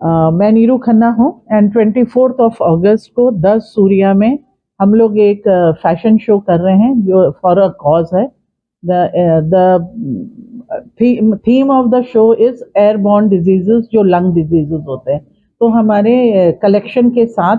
मैं नीरू खन्ना हूँ एंड 24 को 10 सूर्या में हम लोग एक फैशन शो कर रहे हैं जो फॉर अ कॉज है। The theme of the show is airborne diseases, जो लंग डिजीजेस होते हैं। तो हमारे कलेक्शन के साथ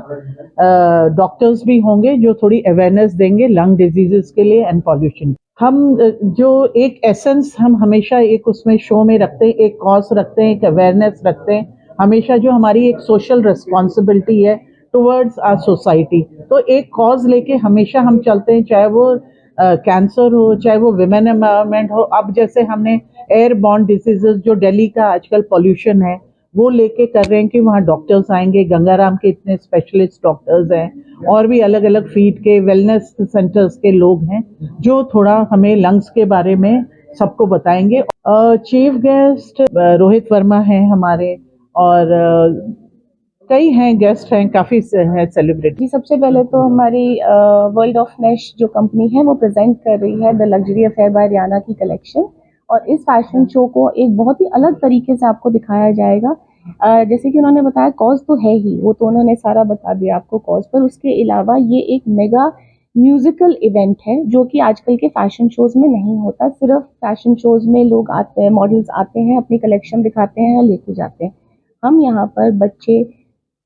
डॉक्टर्स भी होंगे जो थोड़ी अवेयरनेस देंगे लंग डिजीजेस के लिए एंड पॉल्यूशन। हम जो एक एसेंस हम हमेशा एक उसमें शो में रखते हैं, एक कॉज रखते हैं, एक अवेयरनेस रखते हैं, हमेशा जो हमारी एक सोशल रिस्पॉन्सिबिलिटी है टुवर्ड्स आवर सोसाइटी। तो एक कॉज लेके हमेशा हम चलते हैं, चाहे वो कैंसर हो, चाहे वो विमेन एम्पावरमेंट हो। अब जैसे हमने एयर बॉर्न डिजीजेस, जो दिल्ली का आजकल पॉल्यूशन है, वो लेके कर रहे हैं कि वहाँ डॉक्टर्स आएंगे। गंगाराम के इतने स्पेशलिस्ट डॉक्टर्स हैं और भी अलग अलग फील्ड के वेलनेस सेंटर्स के लोग हैं जो थोड़ा हमें लंग्स के बारे में सबको बताएंगे। चीफ गेस्ट रोहित वर्मा हैं हमारे, और कई हैं गेस्ट हैं, काफ़ी हैं सेलिब्रिटी। जी, सबसे पहले तो हमारी वर्ल्ड ऑफ नेश जो कंपनी है वो प्रेजेंट कर रही है the luxury affair by Riyana की कलेक्शन, और इस फैशन शो को एक बहुत ही अलग तरीके से आपको दिखाया जाएगा। जैसे कि उन्होंने बताया, कॉज तो है ही, वो तो उन्होंने सारा बता दिया आपको कॉज, पर उसके अलावा ये एक मेगा म्यूजिकल इवेंट है जो कि आजकल के फैशन शोज में नहीं होता। सिर्फ फैशन शोज में लोग आते हैं, मॉडल्स आते हैं, अपनी कलेक्शन दिखाते हैं, लेके जाते हैं। हम यहाँ पर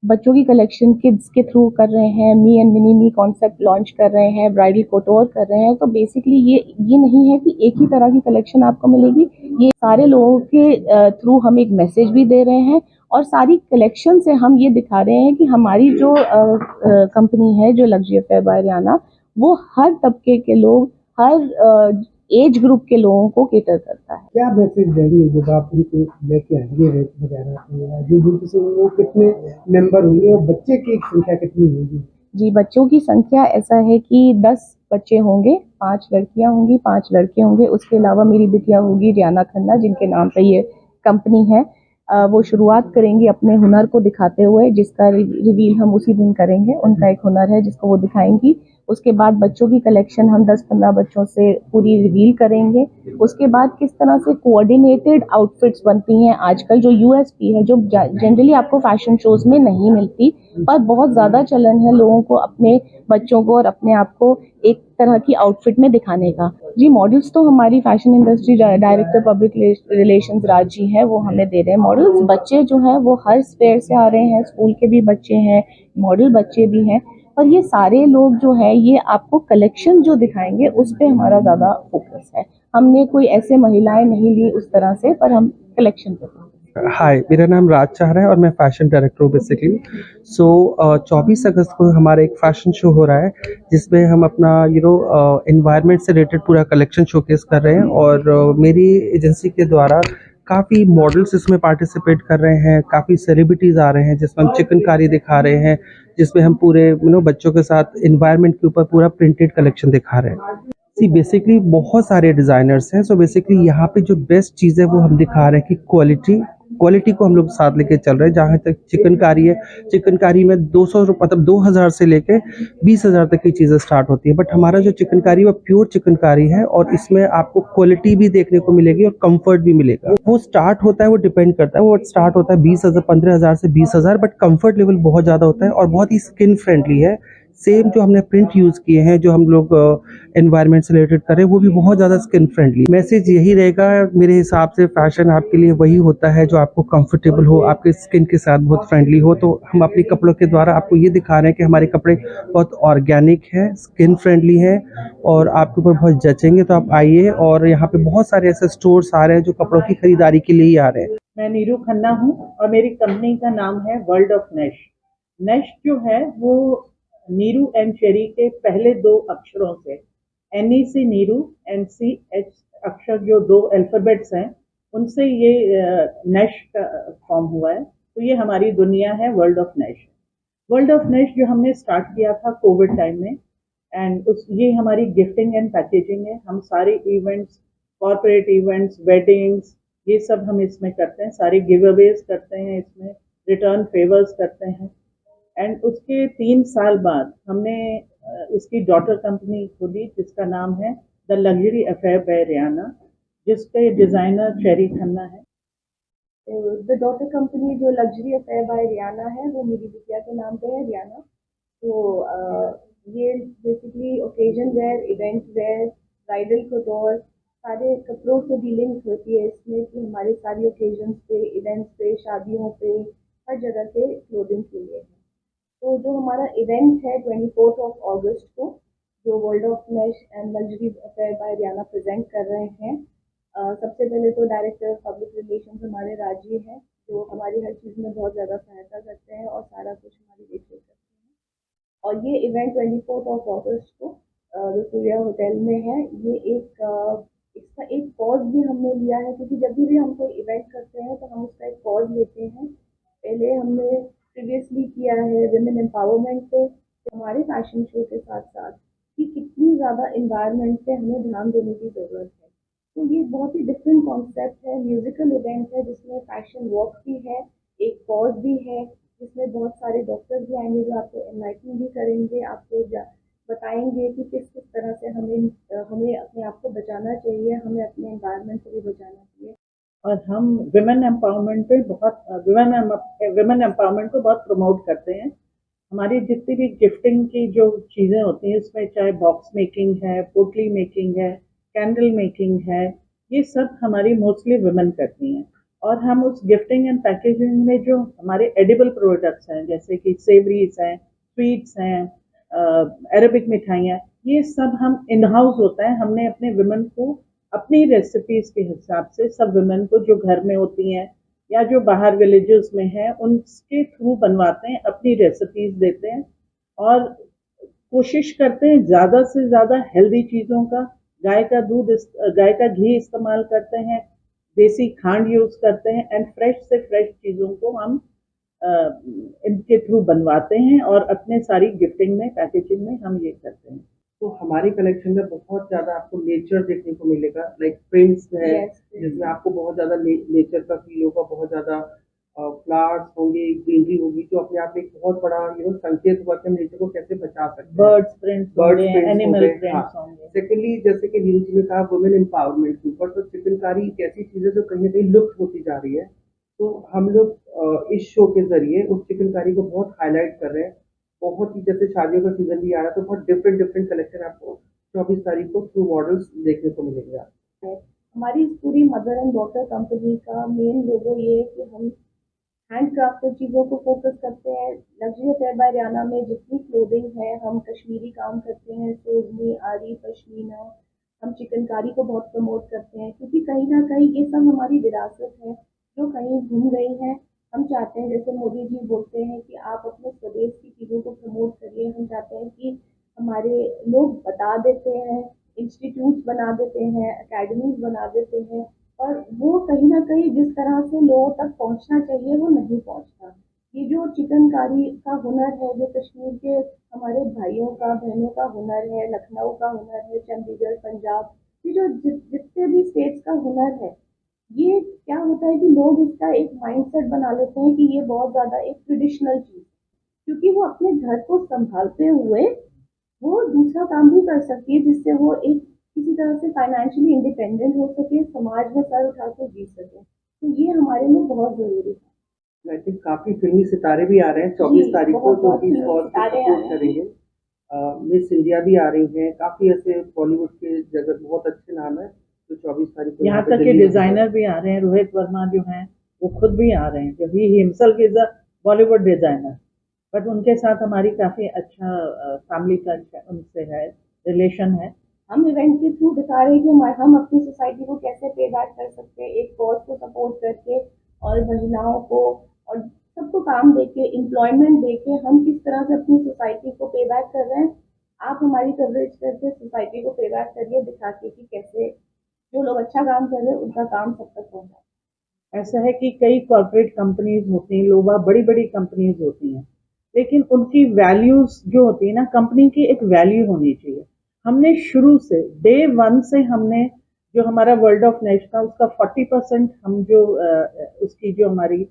बच्चों की कलेक्शन किड्स के थ्रू कर रहे हैं, me and mini me concept launch कर रहे हैं, ब्राइडल कोटोर कर रहे हैं। तो बेसिकली ये नहीं है कि एक ही तरह की कलेक्शन आपको मिलेगी, ये सारे लोगों के थ्रू हम एक मैसेज भी दे रहे हैं, और सारी कलेक्शन से हम ये दिखा रहे हैं कि हमारी जो कंपनी है, जो लग्जरी अफेयर बाय रियाना, वो हर तबके के लोग, हर एज ग्रुप के लोगों को केटर करता है। क्या मैसेज देंगे जब आप उनको लेके आएंगे रेट वगैरह, जो ग्रुप से वो कितने मेंबर होंगे और बच्चे की संख्या कितनी होगी? जी, बच्चों की संख्या ऐसा है कि 10 बच्चे होंगे, 5 लड़कियां होंगी, 5 लड़के होंगे। उसके अलावा मेरी बिटिया होगी रियाना खन्ना, जिनके नाम पे ये कंपनी है। वो शुरुआत करेंगी अपने हुनर को दिखाते हुए, जिसका रिवील हम उसी दिन करेंगे। उनका एक हुनर है जिसको वो दिखाएंगी। उसके बाद बच्चों की कलेक्शन हम 10-15 बच्चों से पूरी रिवील करेंगे। उसके बाद किस तरह से कोऑर्डिनेटेड आउटफिट्स बनती हैं आजकल, जो यूएसपी है, जो जनरली आपको फैशन शोज में नहीं मिलती, पर बहुत ज़्यादा चलन है लोगों को अपने बच्चों को और अपने आप को एक तरह की आउटफिट में दिखाने का। जी, मॉडल्स तो हमारी fashion industry director public relations Raj ji हैं, वो हमें दे रहे हैं मॉडल्स। बच्चे जो हैं वो हर स्पेयर से आ रहे हैं, स्कूल के भी बच्चे हैं, मॉडल बच्चे भी हैं, और ये सारे लोग जो है ये आपको कलेक्शन जो दिखाएंगे उस पर हमारा ज़्यादा फोकस है। हमने कोई ऐसे महिलाएं नहीं ली उस तरह से, पर हम कलेक्शन पे। हाय, मेरा नाम राज चाहरा है और मैं फैशन डायरेक्टर हूँ बेसिकली। 24 अगस्त को हमारा एक फैशन शो हो रहा है जिसमें हम अपना एनवायरनमेंट से रिलेटेड पूरा कलेक्शन शोकेस कर रहे हैं, और मेरी एजेंसी के द्वारा काफ़ी मॉडल्स इसमें पार्टिसिपेट कर रहे हैं, काफ़ी सेलिब्रिटीज़ आ रहे हैं जिसमें हम चिकनकारी दिखा रहे हैं, जिसमें हम पूरे बच्चों के साथ एनवायरनमेंट के ऊपर पूरा प्रिंटेड कलेक्शन दिखा रहे हैं। सी बेसिकली बहुत सारे डिज़ाइनर्स हैं, सो बेसिकली यहाँ पे जो बेस्ट चीज़ है वो हम दिखा रहे हैं कि क्वालिटी को हम लोग साथ लेके चल रहे हैं। जहाँ तक चिकनकारी है, चिकनकारी में 200 मतलब 2000 से लेके 20,000 तक की चीज़ें स्टार्ट होती है, बट हमारा जो चिकनकारी है वो प्योर चिकनकारी है, और इसमें आपको क्वालिटी भी देखने को मिलेगी और कंफर्ट भी मिलेगा। वो स्टार्ट होता है, वो डिपेंड करता है, वो स्टार्ट होता है 20,000 15,000 से 20,000, बट कंफर्ट लेवल बहुत ज़्यादा होता है और बहुत ही स्किन फ्रेंडली है। सेम जो हमने प्रिंट यूज़ किए हैं, जो हम लोग एनवायरनमेंट से रिलेटेड करें, वो भी बहुत ज़्यादा स्किन फ्रेंडली। मैसेज यही रहेगा मेरे हिसाब से, फैशन आपके लिए वही होता है जो आपको कंफर्टेबल हो, आपके स्किन के साथ बहुत फ्रेंडली हो। तो हम अपने कपड़ों के द्वारा आपको ये दिखा रहे हैं कि हमारे कपड़े बहुत ऑर्गेनिक हैं, स्किन फ्रेंडली हैं, और आपके ऊपर बहुत जचेंगे। तो आप आइए, और यहाँ पे बहुत सारे ऐसे स्टोर्स आ रहे हैं जो कपड़ों की खरीदारी के लिए ही आ रहे हैं। मैं नीरू खन्ना हूँ और मेरी कंपनी का नाम है वर्ल्ड ऑफ नेश। नेश जो है वो नीरू एंड चेरी के पहले 2 अक्षरों से, NEC नीरू, NCH अक्षर, जो 2 अल्फाबेट्स हैं, उनसे ये नेश का फॉर्म हुआ है। तो ये हमारी दुनिया है वर्ल्ड ऑफ नेश। वर्ल्ड ऑफ नेश जो हमने स्टार्ट किया था कोविड टाइम में, एंड ये हमारी गिफ्टिंग एंड पैकेजिंग है। हम सारे इवेंट्स, कॉर्पोरेट इवेंट्स, वेडिंग्स, ये सब हम इसमें करते हैं। सारे गिव अवेज करते हैं इसमें, रिटर्न फेवर्स करते हैं। एंड उसके 3 साल बाद हमने इसकी डॉटर कंपनी खोली जिसका नाम है the luxury affair by Riyana, जिसके डिज़ाइनर चेरी खन्ना है। द डॉटर कंपनी जो लग्जरी अफेयर बाय रियाना है वो मेरी बिटिया के नाम पे है, रियाना। तो ये basically occasion wear, event wear, bridal couture, सारे कपड़ों से डीलिंग होती है इसमें कि हमारे सारी ओकेजन्स पे, इवेंट्स पे, शादियों पे, हर जगह के क्लोथिंग के लिए है। तो जो हमारा इवेंट है 24 ऑफ अगस्त को, जो world of Nash and luxury affair by Riyana present कर रहे हैं, सबसे पहले तो डायरेक्टर पब्लिक रिलेशंस हमारे राजीव हैं, जो हमारी हर चीज़ में बहुत ज़्यादा सहायता करते हैं और सारा कुछ हमारी देख रेख करते हैं। और ये इवेंट 24 ऑफ अगस्त को सूर्या होटल में है। ये इसका एक पॉज भी हमने लिया है, क्योंकि जब भी हम कोई इवेंट करते हैं तो हम उसका एक पॉज लेते हैं। पहले हमने प्रीवियसली किया है विमेन एम्पावरमेंट पे, तो हमारे फैशन शो के साथ साथ कि कितनी ज़्यादा इन्वायरमेंट पे हमें ध्यान देने की ज़रूरत है। तो ये बहुत ही डिफरेंट कॉन्सेप्ट है, म्यूजिकल इवेंट है जिसमें फैशन वॉक भी है, एक पॉज भी है, जिसमें बहुत सारे डॉक्टर्स भी आएंगे जो आपको एनलाइटन भी करेंगे, आपको बताएंगे कि किस किस तरह से हमें अपने आप को बचाना चाहिए, हमें अपने एनवायरनमेंट को भी बचाना चाहिए। और हम विमेन एम्पावरमेंट पे बहुत विमेन एम्पावरमेंट को बहुत प्रमोट करते हैं। हमारी जितनी भी गिफ्टिंग की जो चीज़ें होती हैं उसमें चाहे बॉक्स मेकिंग है, पोटली मेकिंग है, कैंडल मेकिंग है, ये सब हमारी मोस्टली वुमेन करती हैं। और हम उस गिफ्टिंग एंड पैकेजिंग में जो हमारे एडिबल प्रोडक्ट्स हैं, जैसे कि सेवरीज हैं, स्वीट्स हैं, अरेबिक मिठाइयाँ, ये सब हम इन हाउस होता है। हमने अपने वुमेन को अपनी रेसिपीज के हिसाब से, सब वुमेन को जो घर में होती हैं या जो बाहर विलेजेस में हैं, उनके थ्रू बनवाते हैं, अपनी रेसिपीज देते हैं और कोशिश करते हैं ज़्यादा से ज़्यादा हेल्दी चीज़ों का, गाय का दूध, गाय का घी इस्तेमाल करते हैं, देसी खांड यूज़ करते हैं एंड फ्रेश से फ्रेश चीज़ों को हम इनके थ्रू बनवाते हैं और अपने सारी गिफ्टिंग में, पैकेजिंग में हम ये करते हैं। तो हमारे कलेक्शन में बहुत ज़्यादा आपको नेचर देखने को मिलेगा, लाइक प्रिंट्स है जिसमें आपको बहुत ज़्यादा नेचर का फील होगा, बहुत ज़्यादा फ्लावर्स होंगे, ग्रीनरी होगी, जो अपने आप में एक बहुत बड़ा संकेत हुआ कि हम नेचर को कैसे बचा सकते हैं। बर्ड्स प्रिंट्स होंगे, एनिमल हाँ। प्रिंट्स होंगे। सेकेंडली, जैसे कि नीरू जी ने कहा वुमेन एम्पावरमेंट के ऊपर, तो चिकनकारी एक ऐसी चीज़ है जो कहीं ना कहीं लुप्त होती जा रही है। तो हम लोग इस शो के जरिए उस चिकनकारी को बहुत हाईलाइट कर रहे हैं। बहुत ही, जैसे शादियों का सीजन भी आ रहा है, तो बहुत डिफरेंट डिफरेंट कलेक्शन आपको 24 तारीख को थ्रू मॉडल्स देखने को मिलेंगे। आप हमारी इस पूरी मदर एंड डॉटर कंपनी का मेन लोगो ये है कि हम हैंड क्राफ्टेड चीज़ों को फोकस करते हैं। लग्जरी अफेयर बाय रियाना में जितनी क्लोथिंग है, हम कश्मीरी काम करते हैं, सोजनी, आरी, पश्मीना, हम चिकनकारी को बहुत प्रमोट करते हैं, क्योंकि कहीं ना कहीं ये सब हमारी विरासत है जो कहीं घूम गई है। हम चाहते हैं, जैसे मोदी जी बोलते हैं कि आप अपने स्वदेश की चीज़ों को प्रमोट करिए, हम चाहते हैं कि हमारे लोग बता देते हैं, इंस्टीट्यूट्स बना देते हैं, अकेडमीज बना देते हैं, और वो कहीं ना कहीं जिस तरह से लोगों तक पहुंचना चाहिए वो नहीं पहुंचता। ये जो चिकनकारी का हुनर है, जो कश्मीर के हमारे भाइयों का, बहनों का हुनर है, लखनऊ का हुनर है, चंडीगढ़, पंजाब, ये जो जितने भी स्टेट्स का हुनर है, ये क्या होता है कि लोग इसका एक माइंडसेट बना लेते हैं कि ये बहुत ज़्यादा एक ट्रेडिशनल चीज़, क्योंकि वो अपने घर को संभालते हुए वो दूसरा काम भी कर सकती है, जिससे वो एक किसी तरह से फाइनेंशियली इंडिपेंडेंट हो सके, समाज में सर उठा के जी सके। तो ये हमारे लिए बहुत ज़रूरी है। आई थिंक काफ़ी फिल्मी सितारे भी आ रहे हैं 24 तारीख को, जो कि इस कॉज को सितारे आ सपोर्ट रहे हैं। करेंगे। मिस इंडिया भी आ रही हैं, काफ़ी ऐसे बॉलीवुड के जगत बहुत अच्छे नाम है जो 24 तारीख को यहाँ पे तक के दिल्ली में डिजाइनर भी आ रहे हैं, रोहित वर्मा जो हैं वो खुद भी आ रहे हैं, जो he himself is a Bollywood designer, but उनके साथ हमारी काफ़ी अच्छा फैमिली का उनसे है, रिलेशन है। हम इवेंट के थ्रू दिखा रहे हैं कि हम अपनी सोसाइटी को कैसे पे बैक कर सकते हैं, एक कॉज को सपोर्ट करके, और महिलाओं को और सबको काम देके, एम्प्लॉयमेंट देके हम किस तरह से अपनी सोसाइटी को पे बैक कर रहे हैं। आप हमारी कवरेज करके सोसाइटी को पे बैक करिए, दिखा के कि कैसे जो लोग अच्छा काम कर रहे हैं उनका काम सब तक पहुंचा। ऐसा है कि कई कॉर्पोरेट कंपनीज होती हैं, लोग बड़ी बड़ी कंपनीज होती हैं, लेकिन उनकी वैल्यूज जो होती है ना, कंपनी की एक वैल्यू होनी चाहिए। हमने शुरू से डे वन से हमने जो हमारा वर्ल्ड ऑफ नेश था उसका 40% हम जो उसकी जो हमारी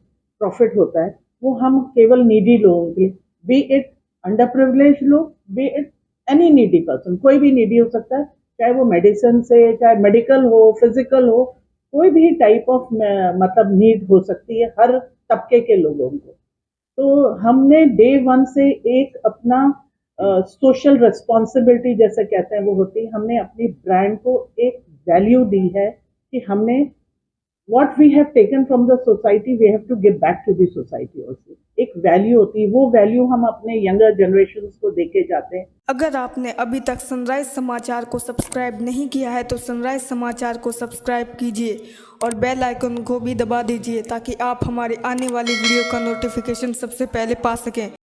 प्रॉफिट होता है वो हम केवल नीडी लोगों के लिए, बी इट अंडर प्रिविलेज लोग, B it any needy person, कोई भी नीडी हो सकता है, चाहे वो मेडिसिन से, चाहे मेडिकल हो, फिजिकल हो, कोई भी टाइप ऑफ मतलब नीड हो सकती है हर तबके के लोगों को। तो हमने डे वन से एक अपना सोशल रिस्पॉन्सिबिलिटी जैसे कहते हैं वो होती है, हमने अपनी ब्रांड को एक वैल्यू दी है कि हमने what we have taken from the society we have to give back to the society also। एक वैल्यू होती है, वो वैल्यू हम अपने यंगर जनरेशन्स को देके जाते हैं। अगर आपने अभी तक सनराइज समाचार को सब्सक्राइब नहीं किया है तो सनराइज समाचार को सब्सक्राइब कीजिए और बेल आइकन को भी दबा दीजिए ताकि आप हमारे आने वाली वीडियो का नोटिफिकेशन सबसे पहले पा सकें।